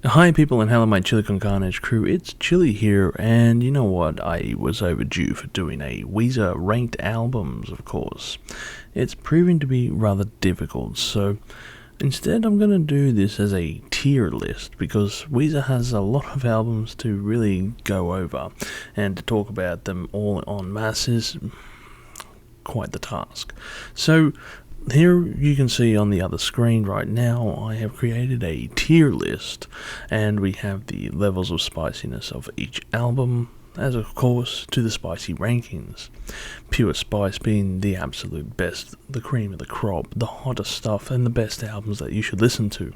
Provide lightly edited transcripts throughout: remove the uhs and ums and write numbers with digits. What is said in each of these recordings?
Hi people and hello my Chili Con Carnage crew, it's Chili here, and you know what, I was overdue for doing a Weezer ranked albums, of course. It's proving to be rather difficult, so instead I'm going to do this as a tier list, because Weezer has a lot of albums to really go over, and to talk about them all en masse is quite the task. So here you can see on the other screen right now, I have created a tier list, and we have the levels of spiciness of each album, as of course to the spicy rankings. Pure Spice being the absolute best, the cream of the crop, the hottest stuff, and the best albums that you should listen to.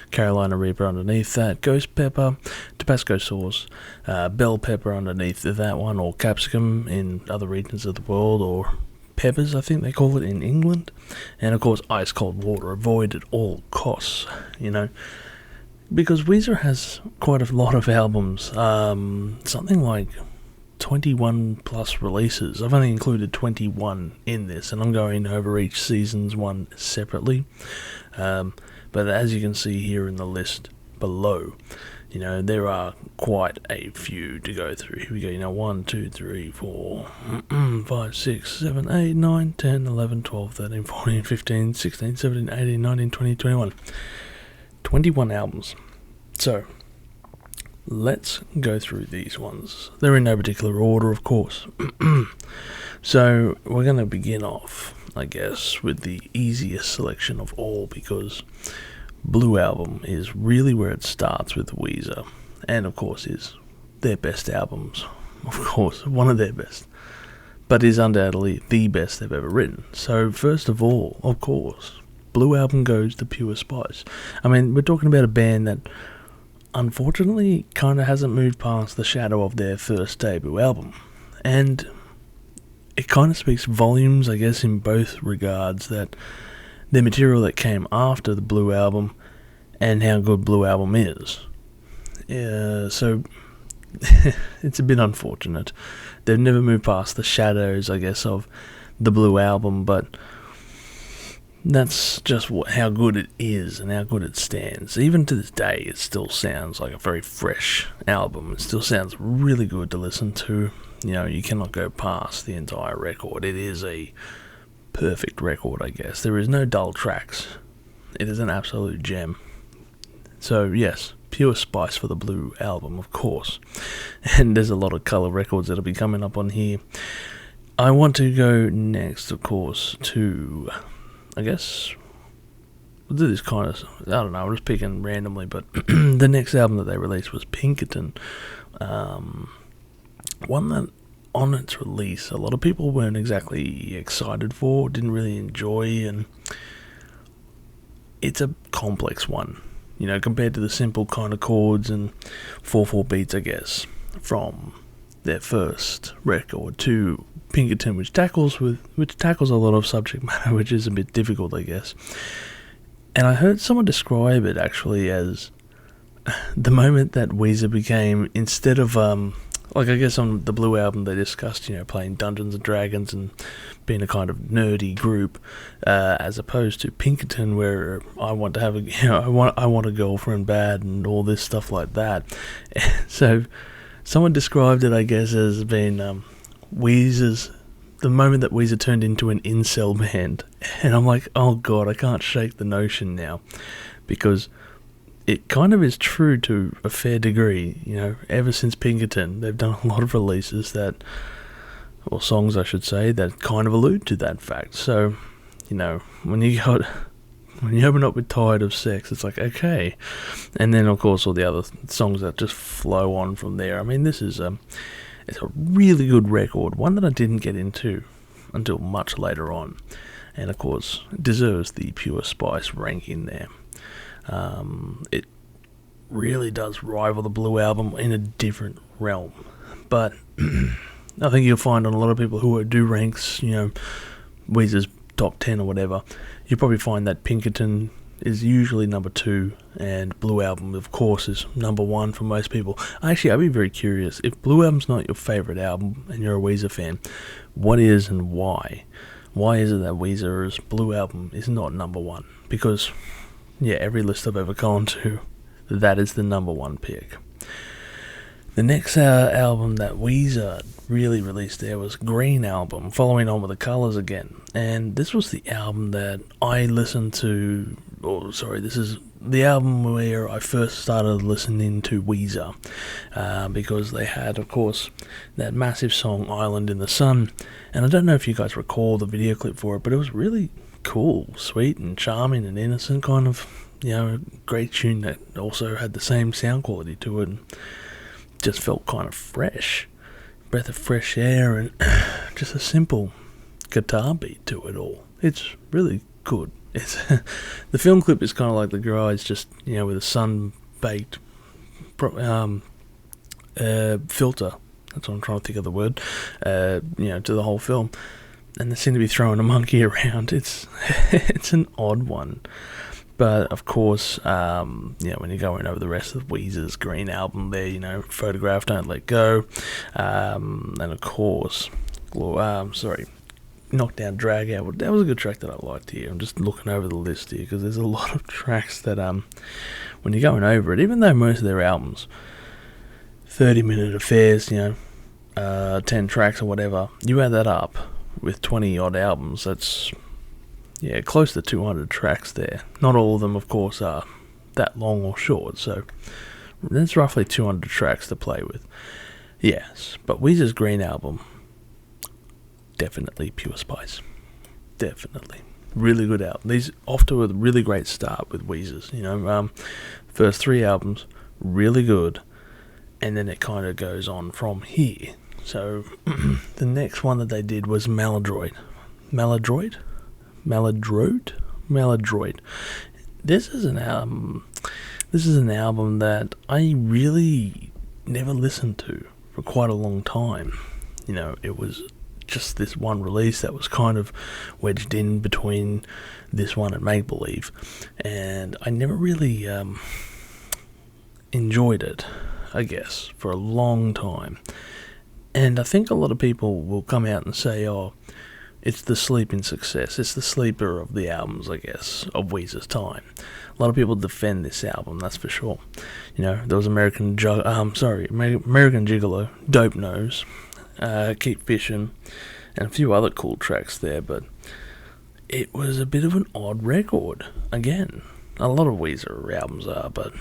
Carolina Reaper underneath that, Ghost Pepper, Tabasco Sauce, Bell Pepper underneath that one, or Capsicum in other regions of the world, or Peppers, I think they call it in England, and of course Ice Cold Water, avoid at all costs, because Weezer has quite a lot of albums, something like 21 plus releases. I've only included 21 in this, and I'm going over each season's one separately, but as you can see here in the list below, there are quite a few to go through. Here we go, 1, 2, 3, 4, 5, 6, 7, 8, 9, 10, 11, 12, 13, 14, 15, 16, 17, 18, 19, 20, 21. 21 albums. So, let's go through these ones. They're in no particular order, of course. So, we're going to begin off, I guess, with the easiest selection of all, because Blue Album is really where it starts with Weezer, and of course is their best albums, of course, one of their best, but is undoubtedly the best they've ever written. So first of all, of course, Blue Album goes to Pure Spice. I mean, we're talking about a band that unfortunately kind of hasn't moved past the shadow of their first debut album, and it kind of speaks volumes, I guess, in both regards, that the material that came after the Blue Album and how good Blue Album is. So it's a bit unfortunate. They've never moved past the shadows, I guess, of the Blue Album, but that's just how good it is and how good it stands. Even to this day, it still sounds like a very fresh album. It still sounds really good to listen to. You cannot go past the entire record. It is a perfect record, I guess. There is no dull tracks. It is an absolute gem. So yes, Pure Spice for the Blue Album, of course. And there's a lot of colour records that'll be coming up on here. I want to go next, of course, to, I guess, we'll do this kind of, I don't know, I'm just picking randomly, but the next album that they released was Pinkerton. One that on its release a lot of people weren't exactly excited for, didn't really enjoy, and it's a complex one, compared to the simple kind of chords and 4/4 beats, I guess, from their first record to Pinkerton, which tackles a lot of subject matter, which is a bit difficult, I guess. And I heard someone describe it actually as the moment that Weezer became, instead of like, I guess on the Blue Album they discussed, playing Dungeons and Dragons and being a kind of nerdy group, as opposed to Pinkerton, where I want to have I want a girlfriend bad and all this stuff like that. So someone described it, I guess, as being the moment that Weezer turned into an incel band. And I'm like, oh god, I can't shake the notion now, because it kind of is true to a fair degree. Ever since Pinkerton, they've done a lot of releases or songs I should say, that kind of allude to that fact. So, when you open up with Tired of Sex, it's like, okay. And then, of course, all the other songs that just flow on from there. I mean, this is it's a really good record, one that I didn't get into until much later on. And, of course, it deserves the Pure Spice ranking there. It really does rival the Blue Album in a different realm, but I think you'll find on a lot of people who do ranks, Weezer's top 10 or whatever, you'll probably find that Pinkerton is usually number 2, and Blue Album, of course, is number 1 for most people. Actually, I'd be very curious, if Blue Album's not your favourite album and you're a Weezer fan, what is and why? Why is it that Weezer's Blue Album is not number 1? Because every list I've ever gone to, that is the number one pick. The next album that Weezer really released there was Green Album, following on with The Colours again. And this was the album that I listened to, this is the album where I first started listening to Weezer, because they had, of course, that massive song Island in the Sun. And I don't know if you guys recall the video clip for it, but it was really cool, sweet and charming and innocent, kind of, great tune that also had the same sound quality to it. And just felt kind of fresh, breath of fresh air, and just a simple guitar beat to it all. It's really good. It's the film clip is kind of like the guys just with a sun-baked filter. That's what I'm trying to think of the word. To the whole film, and they seem to be throwing a monkey around. It's an odd one. But, of course, when you're going over the rest of Weezer's Green Album there, Photograph, Don't Let Go, and, of course, Knockdown, Drag Out. That was a good track that I liked here. I'm just looking over the list here, because there's a lot of tracks that, when you're going over it, even though most of their albums, 30-minute affairs, 10 tracks or whatever, you add that up with 20-odd albums, that's... close to 200 tracks there. Not all of them, of course, are that long or short, so there's roughly 200 tracks to play with. Yes, but Weezer's Green Album, definitely pure spice. Definitely. Really good album. These off to a really great start with Weezer's. First 3 albums, really good, and then it kind of goes on from here. So, the next one that they did was Maladroit. Maladroit. This is an album that I really never listened to for quite a long time. It was just this one release that was kind of wedged in between this one and Make Believe, and I never really enjoyed it, I guess, for a long time. And I think a lot of people will come out and say, it's the sleeping success. It's the sleeper of the albums, I guess, of Weezer's time. A lot of people defend this album, that's for sure. There was American Gigolo, Dope Nose, Keep Fishing, and a few other cool tracks there, but it was a bit of an odd record. Again, a lot of Weezer albums are, but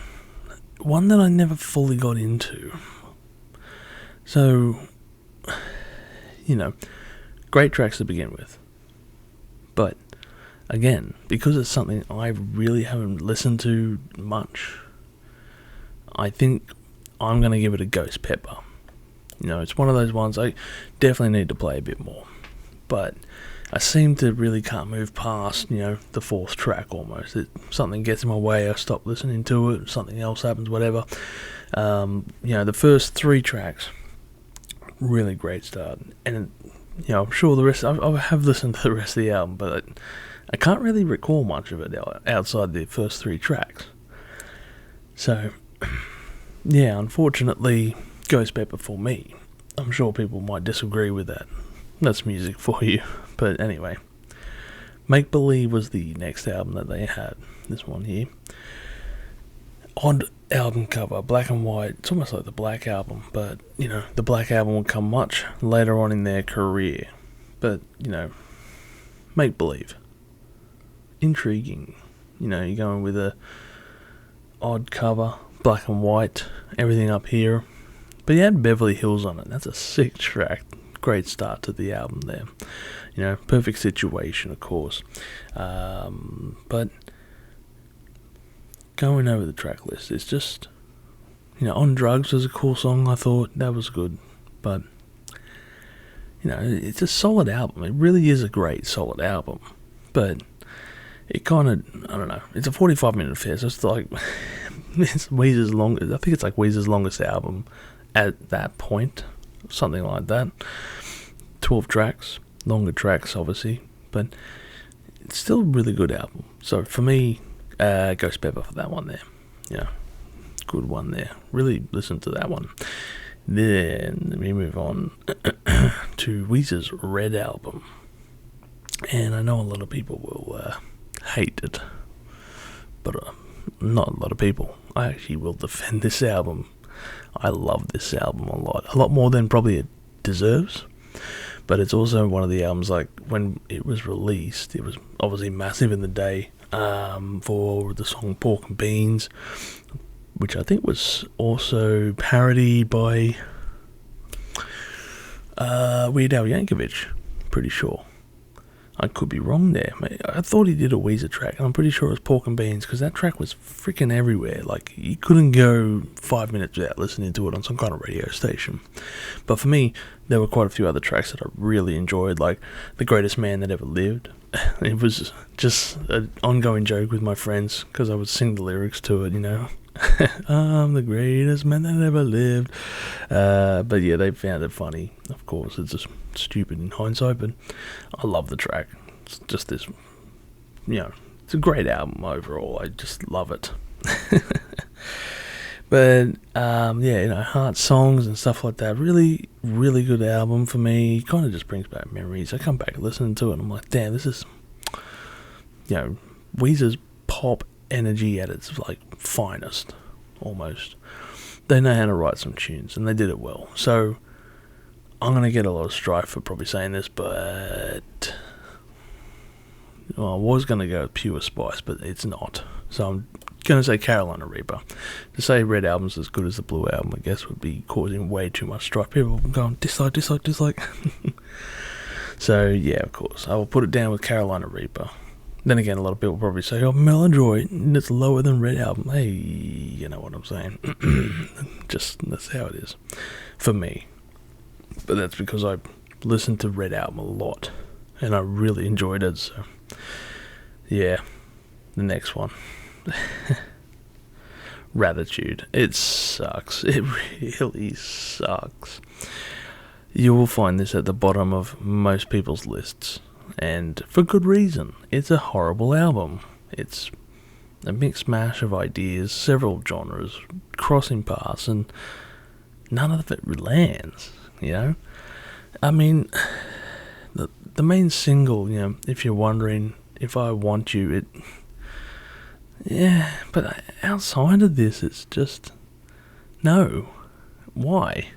one that I never fully got into. So, great tracks to begin with. But, again, because it's something I really haven't listened to much, I think I'm going to give it a Ghost Pepper. It's one of those ones I definitely need to play a bit more. But I seem to really can't move past, the 4th track almost. Something gets in my way, I stop listening to it, something else happens, whatever. The first 3 tracks, really great start. And I'm sure the rest, I have listened to the rest of the album, but I can't really recall much of it outside the first 3 tracks. So, unfortunately, Ghost Pepper for me. I'm sure people might disagree with that. That's music for you. But anyway, Make Believe was the next album that they had. This one here. Odd album cover, black and white. It's almost like the Black Album, but the Black Album will come much later on in their career. But Make Believe, intriguing. You're going with a odd cover, black and white, everything up here. But you had Beverly Hills on it. That's a sick track. Great start to the album there. Perfect Situation, of course. But going over the track list, it's just, On Drugs was a cool song, I thought. That was good. But, it's a solid album. It really is a great, solid album. But it kind of, I don't know, it's a 45-minute affair, so it's like, it's Weezer's longest, I think it's like Weezer's longest album at that point. Something like that. 12 tracks. Longer tracks, obviously. But it's still a really good album. So, for me, Ghost Pepper for that one there. Good one there. Really listen to that one. Then we move on to Weezer's Red Album. And I know a lot of people will hate it. But not a lot of people. I actually will defend this album. I love this album a lot more than probably it deserves. But it's also one of the albums, like, when it was released, it was obviously massive in the day, for the song Pork and Beans, which I think was also parodied by Weird Al Yankovic, pretty sure. I could be wrong there. I thought he did a Weezer track, and I'm pretty sure it was Pork and Beans, because that track was freaking everywhere. Like, you couldn't go 5 minutes without listening to it on some kind of radio station. But for me, there were quite a few other tracks that I really enjoyed, like The Greatest Man That Ever Lived. It was just an ongoing joke with my friends, because I would sing the lyrics to it, you know. I'm the greatest man that ever lived. But yeah, they found it funny. Of course, it's just stupid in hindsight, but I love the track. It's just this, it's a great album overall. I just love it. But heart songs and stuff like that, really, really good album for me. Kind of just brings back memories. I come back listening to it and I'm like, damn, this is, Weezer's pop energy at its like finest, almost. They know how to write some tunes, and they did it well. So I'm gonna get a lot of strife for probably saying this, but I was gonna go with Pure Spice, but it's not. So I'm gonna say Carolina Reaper. To say Red Album's as good as the Blue Album, I guess, would be causing way too much strife. People going dislike. So yeah, of course, I will put it down with Carolina Reaper. Then again, a lot of people probably say, oh, Melancholy, it's lower than Red Album. Hey, you know what I'm saying. Just, that's how it is. For me. But that's because I listened to Red Album a lot. And I really enjoyed it, so. Yeah. The next one. Ratitude. It sucks. It really sucks. You will find this at the bottom of most people's lists. And for good reason. It's a horrible album. It's a mixed mash of ideas, several genres, crossing paths, and none of it lands, I mean, the main single, if you're wondering, If I Want You, but outside of this, it's just, no. Why?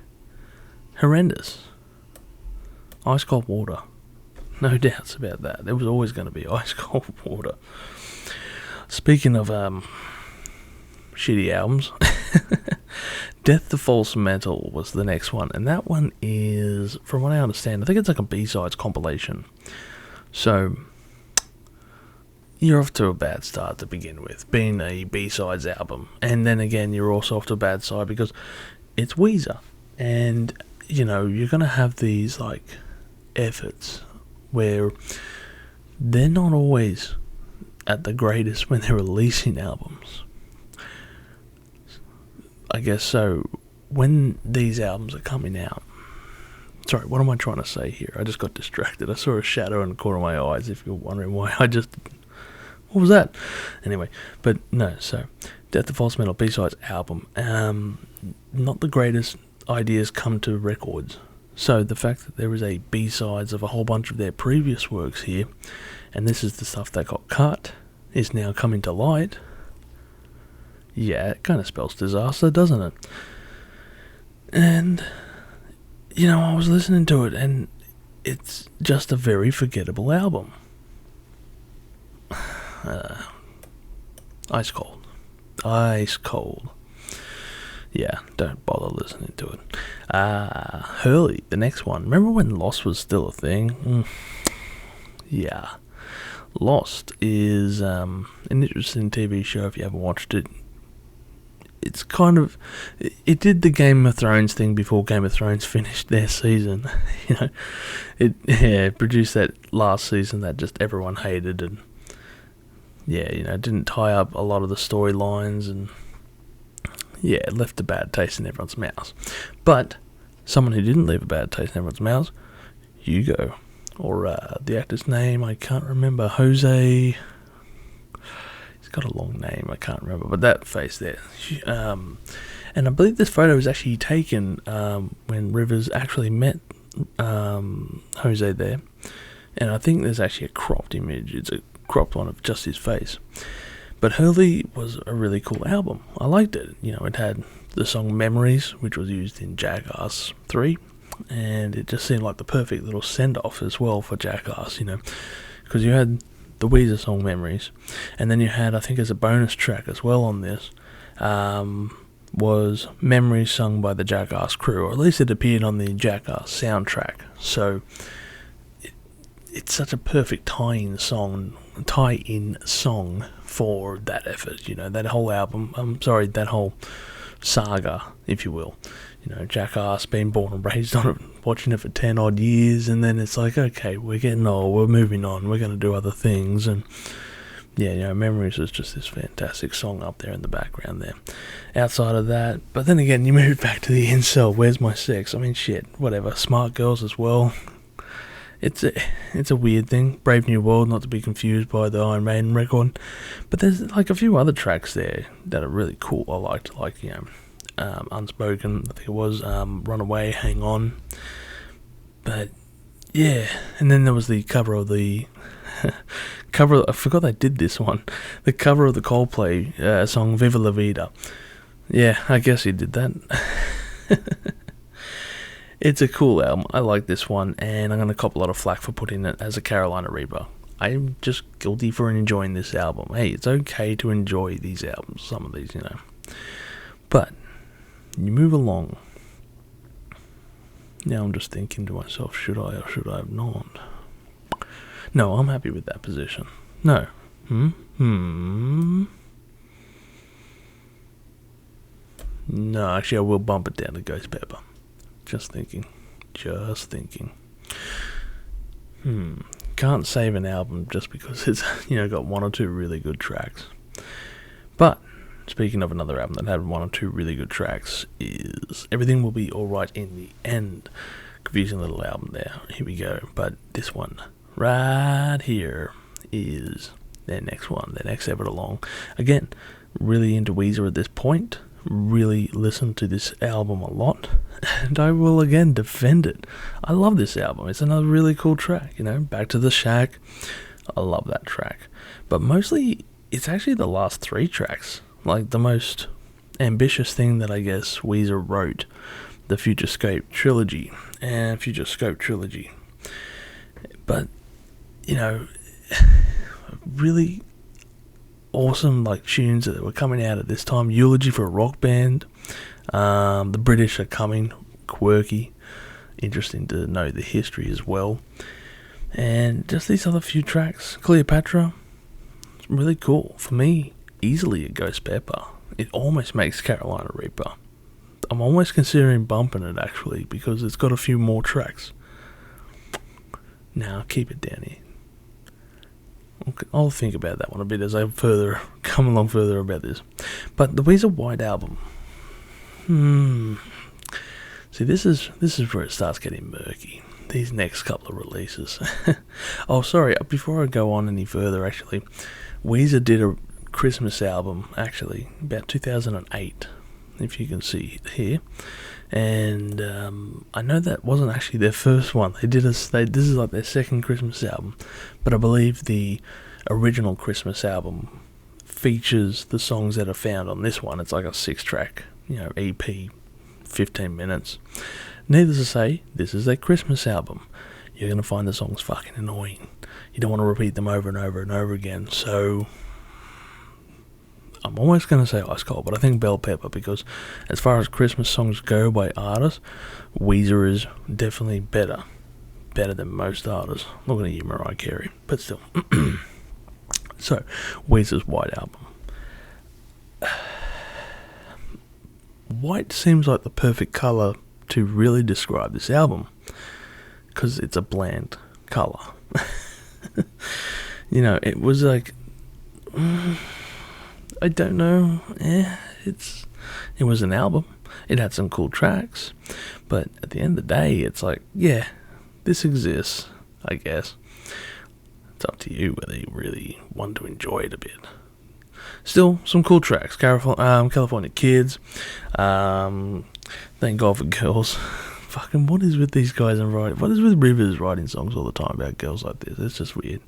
Horrendous. Ice Cold Water. No doubts about that. There was always going to be ice cold water. Speaking of shitty albums, Death to False Metal was the next one. And that one is, from what I understand, I think it's like a B-sides compilation. So, you're off to a bad start to begin with, being a B-sides album. And then again, you're also off to a bad side because it's Weezer. And, you're going to have these, like, efforts where they're not always at the greatest when they're releasing albums. I guess so. When these albums are coming out, sorry, what am I trying to say here? I just got distracted. I saw a shadow in the corner of my eyes, if you're wondering why. What was that? Anyway, but no, so Death to False Metal B-sides album, not the greatest ideas come to records. So the fact that there is a B-sides of a whole bunch of their previous works here, and this is the stuff that got cut, is now coming to light, yeah, it kind of spells disaster, doesn't it? And, I was listening to it, and it's just a very forgettable album. Ice cold. Yeah, don't bother listening to it. Hurley, the next one. Remember when Lost was still a thing? Yeah. Lost is an interesting TV show if you haven't watched it. It's kind of... It did the Game of Thrones thing before Game of Thrones finished their season. It produced that last season that just everyone hated, and it didn't tie up a lot of the storylines, and yeah, it left a bad taste in everyone's mouths. But someone who didn't leave a bad taste in everyone's mouths, Hugo, or the actor's name, I can't remember, Jose, he's got a long name, I can't remember, but that face there. And I believe this photo was actually taken when Rivers actually met Jose there. And I think there's actually a cropped image, it's a cropped one of just his face. But Hurley was a really cool album. I liked it. You know, it had the song Memories, which was used in Jackass 3, and it just seemed like the perfect little send-off as well for Jackass, you know, because you had the Weezer song Memories, and then you had, I think as a bonus track as well on this, was Memories sung by the Jackass crew, or at least it appeared on the Jackass soundtrack. So it's such a perfect tie-in song for that effort, you know, that whole album, that whole saga, if you will. You know, Jackass, being born and raised on it, watching it for 10 odd years, and then it's like, okay, we're getting old, we're moving on, we're going to do other things, and yeah, you know, Memories is just this fantastic song up there in the background there. Outside of that, but then again, you move back to the incel, Where's My Sex? I mean, shit, whatever, Smart Girls as well. It's a weird thing. Brave New World, not to be confused by the Iron Maiden record. But there's like a few other tracks there that are really cool. I liked, like, you know, Unspoken, I think it was, Runaway, Hang On. But yeah, and then there was the cover of the I forgot they did this one. The cover of the Coldplay song Viva La Vida. Yeah, I guess he did that. It's a cool album. I like this one, and I'm going to cop a lot of flack for putting it as a Carolina Reaper. I'm just guilty for enjoying this album. Hey, it's okay to enjoy these albums, some of these, you know. But you move along. Now I'm just thinking to myself, should I or should I have not? No, I'm happy with that position. No. No, actually I will bump it down to Ghost Pepper. Just thinking. Can't save an album just because it's, you know, got one or two really good tracks. But speaking of another album that had one or two really good tracks is Everything Will Be Alright in the End. Confusing little album there. Here we go. But this one right here is their next one, their next effort along. Again, really into Weezer at this point. Really listen to this album a lot, and I will again defend it. I love this album. It's another really cool track, you know, Back to the Shack. I love that track. But mostly, it's actually the last three tracks, like the most ambitious thing that I guess Weezer wrote, the Futurescape trilogy. But, you know, really awesome like tunes that were coming out at this time. Eulogy for a Rock Band. The British Are Coming. Quirky. Interesting to know the history as well. And just these other few tracks. Cleopatra. It's really cool. For me, easily a Ghost Pepper. It almost makes Carolina Reaper. I'm almost considering bumping it actually, because it's got a few more tracks. Now, keep it down here. I'll think about that one a bit as I come along further about this. But the Weezer White Album. See, this is where it starts getting murky. These next couple of releases. Oh, sorry. Before I go on any further, actually, Weezer did a Christmas album, actually, about 2008, if you can see it here. And I know that wasn't actually their first one. This is like their second Christmas album, but I believe the original Christmas album features the songs that are found on this one. It's like a 6-track, you know, EP, 15 minutes. Needless to say, this is their Christmas album. You're gonna find the songs fucking annoying. You don't want to repeat them over and over and over again. So I'm almost going to say Ice Cold, but I think Bell Pepper, because as far as Christmas songs go by artists, Weezer is definitely better than most artists. I'm not going to use Mariah Carey, but still. So, Weezer's White Album. White seems like the perfect colour to really describe this album, because it's a bland colour. You know, it was like... I don't know. It was an album. It had some cool tracks, but at the end of the day, it's like, yeah, this exists, I guess. It's up to you whether you really want to enjoy it a bit. Still, some cool tracks. California Kids. Thank God for Girls. Fucking, what is with these guys and writing? What is with Rivers writing songs all the time about girls like this? It's just weird.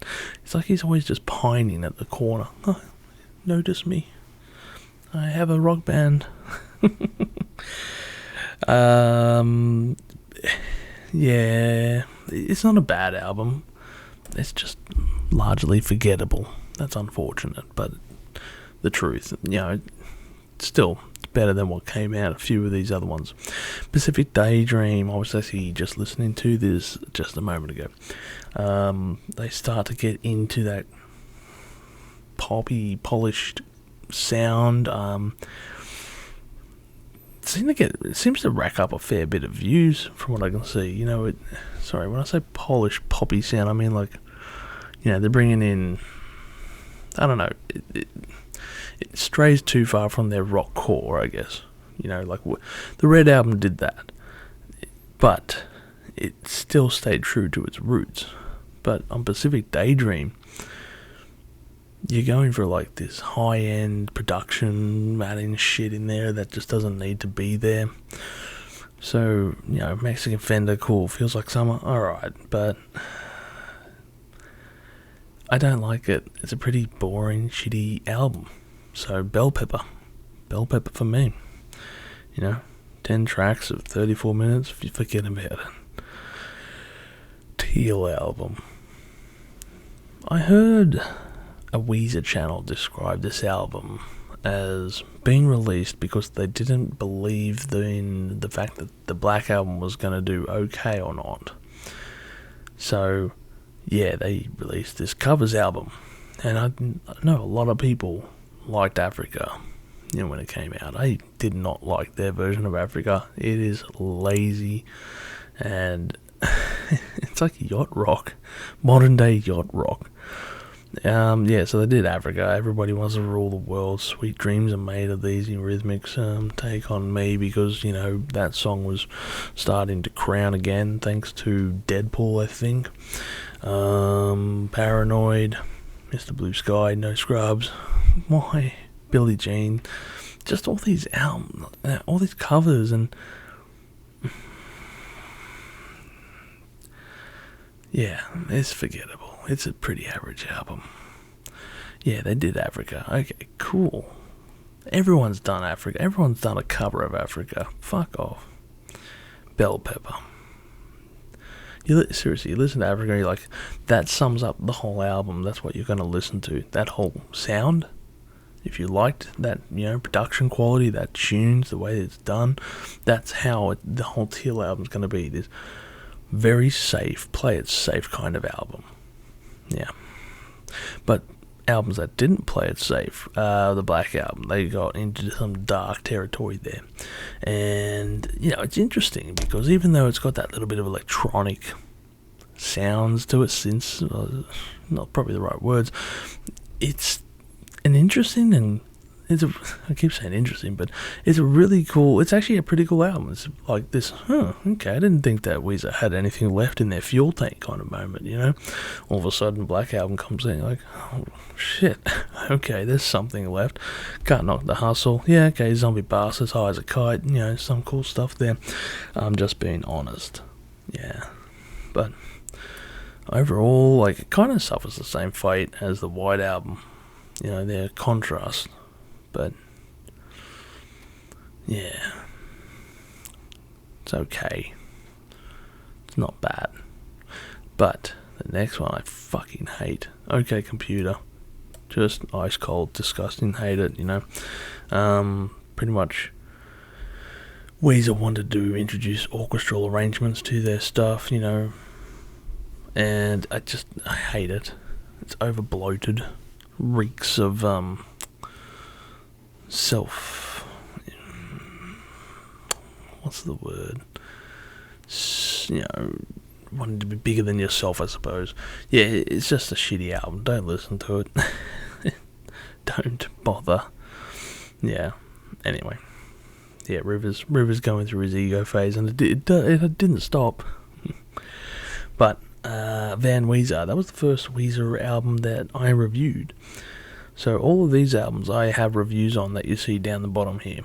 It's like he's always just pining at the corner. notice me. I have a rock band. Yeah, it's not a bad album. It's just largely forgettable. That's unfortunate, but the truth, still it's better than what came out. A few of these other ones. Pacific Daydream, I was actually just listening to this just a moment ago. They start to get into that poppy, polished sound. It seems to rack up a fair bit of views from what I can see. When I say polished, poppy sound, I mean they're bringing in, I don't know, it strays too far from their rock core, I guess. The Red Album did that, but it still stayed true to its roots. But on Pacific Daydream, you're going for this high-end production, adding shit in there that just doesn't need to be there. So, Mexican Fender, cool, feels like summer, alright, but I don't like it. It's a pretty boring, shitty album. So, Bell Pepper for me. 10 tracks of 34 minutes, forget about it. Teal album. I heard a Weezer channel described this album as being released because they didn't believe in the fact that the Black Album was going to do okay or not. So, yeah, they released this covers album. And I know a lot of people liked Africa, when it came out. I did not like their version of Africa. It is lazy and it's like yacht rock, modern day yacht rock. So they did Africa. Everybody Wants to Rule the World. Sweet Dreams Are Made of These Eurythmics. Take On Me, because that song was starting to crown again thanks to Deadpool, I think. Paranoid, Mr. Blue Sky, No Scrubs, Why, Billie Jean, just all these albums, all these covers, and yeah, it's forgettable. It's a pretty average album. Yeah, they did Africa. Okay, cool. Everyone's done Africa. Everyone's done a cover of Africa. Fuck off. Bell Pepper. Seriously, you listen to Africa, you're like, that sums up the whole album. That's what you're going to listen to. That whole sound. If you liked that, production quality, that tunes, the way it's done, that's how the whole Teal album's going to be. This very safe, play it safe kind of album. Yeah. But albums that didn't play it safe, the Black Album, they got into some dark territory there. And, it's interesting because even though it's got that little bit of electronic sounds to it, since, not probably the right words, it's an interesting and I keep saying interesting, but it's it's actually a pretty cool album. It's like this, okay, I didn't think that Weezer had anything left in their fuel tank kind of moment, All of a sudden, Black Album comes in, like, oh, shit, okay, there's something left. Can't Knock the Hustle, yeah, okay, Zombie Bastards, High as a Kite, some cool stuff there. I'm just being honest, yeah. But overall, it kind of suffers the same fate as the White Album, their contrast. But, yeah, it's okay. It's not bad. But the next one I fucking hate. OK Computer. Just ice cold, disgusting, hate it, Pretty much, Weezer wanted to introduce orchestral arrangements to their stuff, and I hate it. It's over bloated. Reeks of, what's the word? Wanting to be bigger than yourself, I suppose. Yeah, it's just a shitty album. Don't listen to it. Don't bother. Yeah. Anyway. Yeah, Rivers going through his ego phase, and it didn't stop. But Van Weezer, that was the first Weezer album that I reviewed. So all of these albums I have reviews on that you see down the bottom here.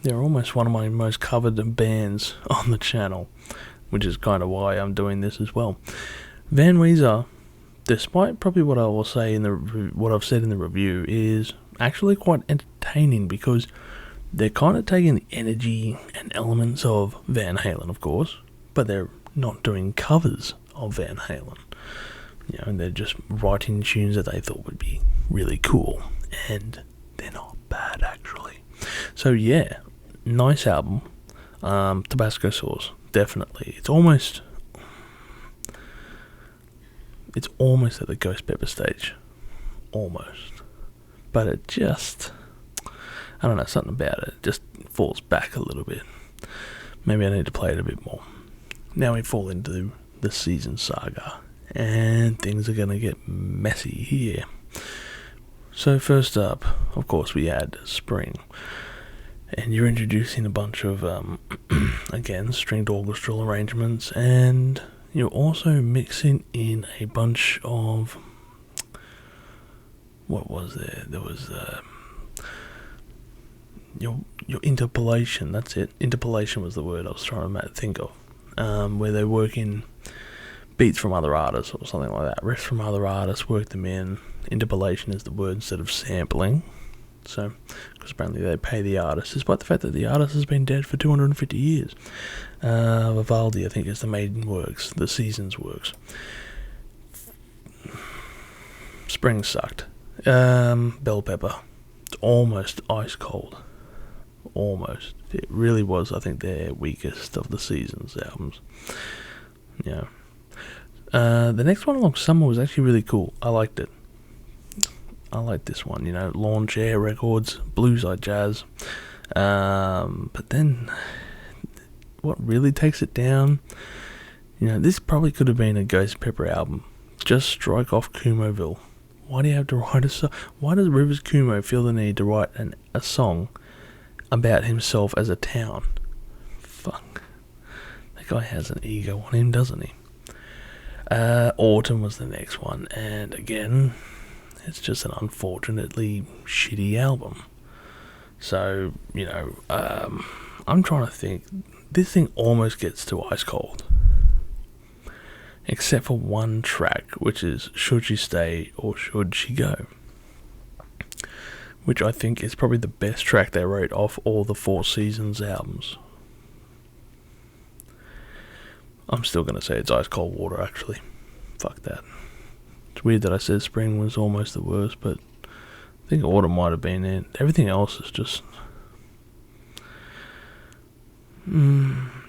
They're almost one of my most covered bands on the channel, which is kind of why I'm doing this as well. Van Weezer, despite probably what I will say what I've said in the review, is actually quite entertaining, because they're kind of taking the energy and elements of Van Halen, of course, but they're not doing covers of Van Halen. And they're just writing tunes that they thought would be really cool, and they're not bad actually. So yeah, nice album. Tabasco sauce, definitely. It's almost at the ghost pepper stage, almost. But it just, I don't know, something about it just falls back a little bit. Maybe I need to play it a bit more. Now we fall into the season saga, and things are going to get messy here. So first up, of course, we had spring. And you're introducing a bunch of, again, stringed orchestral arrangements, and you're also mixing in a bunch of, what was there? There was your interpolation. That's it. Interpolation was the word I was trying to think of, where they work in beats from other artists or something like that. Riffs from other artists, work them in. Interpolation is the word instead of sampling. So, because apparently they pay the artist, despite the fact that the artist has been dead for 250 years. Vivaldi, I think, is the maiden works, the seasons works. Spring sucked. Bell Pepper, it's almost ice cold. Almost. It really was, I think, their weakest of the seasons albums. Yeah. The next one along Summer was actually really cool. I liked it. I like this one, Lawn Chair Records, Blueside Jazz. But then, what really takes it down, this probably could have been a Ghost Pepper album. Just strike off Kumoville. Why do you have to write a song? Why does Rivers Cuomo feel the need to write a song about himself as a town? Fuck. That guy has an ego on him, doesn't he? Autumn was the next one, and again, it's just an unfortunately shitty album. So, I'm trying to think. This thing almost gets to ice cold. Except for one track, which is Should She Stay or Should She Go? Which I think is probably the best track they wrote off all the Four Seasons albums. I'm still going to say it's Ice Cold Water, actually. Fuck that. It's weird that I said spring was almost the worst, but I think autumn might have been it. Everything else is just... you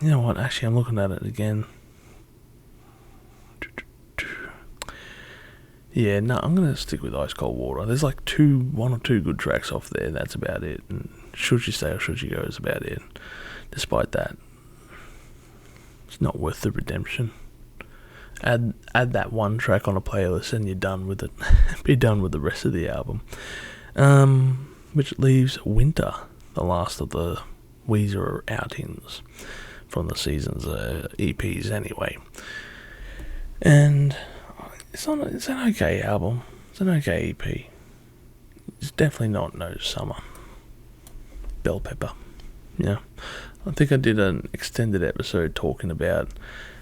know what? Actually, I'm looking at it again. Yeah, no, I'm going to stick with Ice Cold Water. There's like one or two good tracks off there. That's about it. And Should She Stay or Should She Go is about it. Despite that, it's not worth the redemption. Add that one track on a playlist and you're done with it. Be done with the rest of the album. Which leaves Winter, the last of the Weezer outings from the season's EPs anyway. And it's an okay album. It's an okay EP. It's definitely not no Summer. Bell Pepper. Yeah. I think I did an extended episode talking about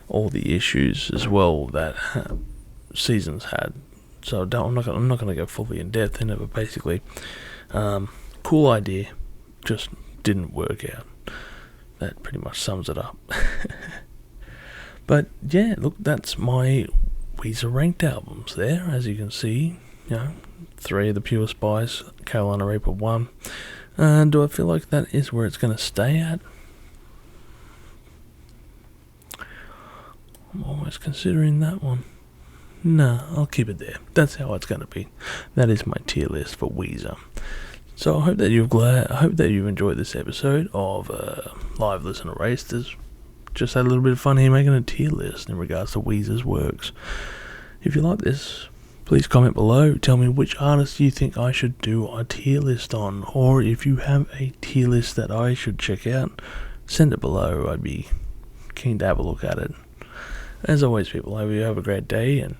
all the issues as well that seasons had. So I'm not going to go fully in depth in it, but basically, cool idea, just didn't work out. That pretty much sums it up. But yeah, look, that's my Weezer ranked albums there, as you can see. 3 of the Pure Spice, Carolina Reaper 1. Do I feel like that is where it's going to stay at? I'm almost considering that one. No, I'll keep it there. That's how it's going to be. That is my tier list for Weezer. So I hope that you've enjoyed this episode of Live Listen Erased. There's just had a little bit of fun here making a tier list in regards to Weezer's works. If you like this, please comment below. Tell me which artists you think I should do a tier list on, or if you have a tier list that I should check out, send it below. I'd be keen to have a look at it. As always, people, I hope you have a great day and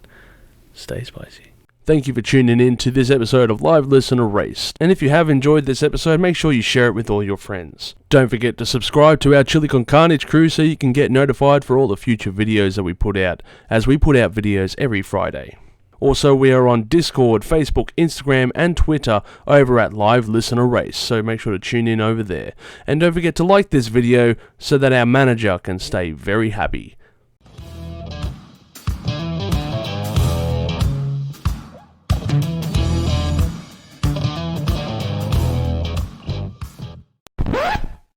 stay spicy. Thank you for tuning in to this episode of Live Listen Erased. And if you have enjoyed this episode, make sure you share it with all your friends. Don't forget to subscribe to our Chili Con Carnage crew so you can get notified for all the future videos that we put out, as we put out videos every Friday. Also, we are on Discord, Facebook, Instagram, and Twitter over at Live Listener Race, so make sure to tune in over there. And don't forget to like this video so that our manager can stay very happy.